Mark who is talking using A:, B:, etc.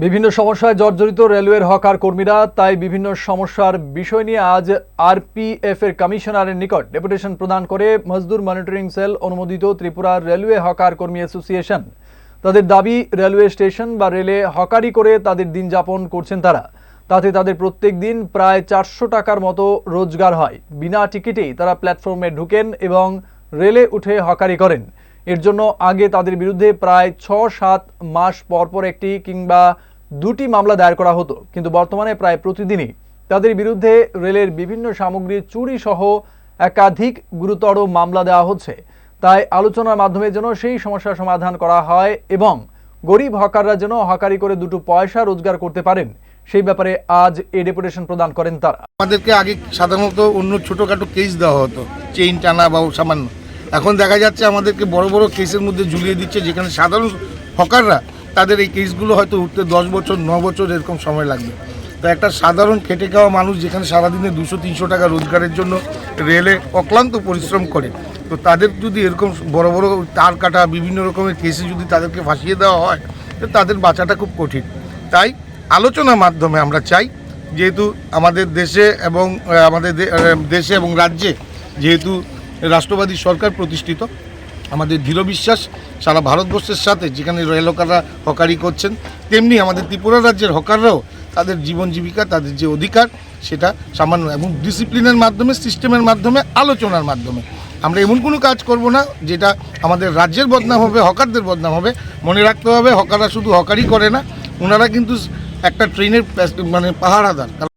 A: বিভিন্ন সমস্যায় জর্জরিত রেলওয়ের হকার কর্মীরা, তাই বিভিন্ন সমস্যার বিষয় নিয়ে আজ আরপিএফ এর কমিশনারের নিকট ডেপুটেশন প্রদান করে মজদুর মনিটরিং সেল অনুমোদিত ত্রিপুরা রেলওয়ে হকার কর্মী অ্যাসোসিয়েশন। তাদের দাবি, রেলওয়ে স্টেশন বা রেলে হকারি করে তাদের দিন যাপন করছেন তারা। তাতে তাদের প্রত্যেক দিন প্রায় 400 টাকার মতো রোজগার হয়। বিনা টিকিটেই তারা প্ল্যাটফর্মে ঢুকেন এবং রেলে উঠে হকারি করেন। এর জন্য আগে তাদের বিরুদ্ধে প্রায় 6-7 মাস পরপর একটি কিংবা দুটি মামলা দায়ের করা হতো, কিন্তু বর্তমানে প্রায় প্রতিদিনই তাদের বিরুদ্ধে রেলের বিভিন্ন সামগ্রী চুরি সহ একাধিক গুরুতর মামলা দেওয়া হচ্ছে। তাই আলোচনার মাধ্যমে যেন সেই সমস্যার সমাধান করা হয় এবং গরিব হকাররা যেন হকারি করে দুটো পয়সা রোজগার করতে পারেন, সেই ব্যাপারে আজ এই ডেপুটেশন প্রদান করেন তারা।
B: আমাদেরকে আগে সাধারণত অন্য ছোটোখাটো কেস দেওয়া হতো, চেইন টানা বা সামান্য। এখন দেখা যাচ্ছে আমাদেরকে বড় বড় কেসের মধ্যে ঝুলিয়ে দিচ্ছে, যেখানে সাধারণ হকাররা তাদের এই কেসগুলো হয়তো উঠতে 10 বছর 9 বছর এরকম সময় লাগবে। তো একটা সাধারণ খেটে খাওয়া মানুষ যেখানে সারাদিনে 200-300 টাকা রোজগারের জন্য রেলে অক্লান্ত পরিশ্রম করে, তো তাদের যদি এরকম বড় বড় তার কাটা বিভিন্ন রকমের কেসে যদি তাদেরকে ফাঁসিয়ে দেওয়া হয়, তো তাদের বাঁচাটা খুব কঠিন। তাই আলোচনার মাধ্যমে আমরা চাই, যেহেতু আমাদের দেশে এবং দেশে এবং রাজ্যে যেহেতু রাষ্ট্রবাদী সরকার প্রতিষ্ঠিত, আমাদের দৃঢ় বিশ্বাস সারা ভারতবর্ষের সাথে যেখানে রেল হকাররা হকারি করছেন, তেমনি আমাদের ত্রিপুরা রাজ্যের হকাররাও তাদের জীবন জীবিকা, তাদের যে অধিকার, সেটা সামান্য এবং ডিসিপ্লিনের মাধ্যমে, সিস্টেমের মাধ্যমে, আলোচনার মাধ্যমে। আমরা এমন কোনো কাজ করব না যেটা আমাদের রাজ্যের বদনাম হবে, হকারদের বদনাম হবে। মনে রাখতে হবে, হকাররা শুধু হকারি করে না, ওনারা কিন্তু একটা ট্রেনের পাহারাদার।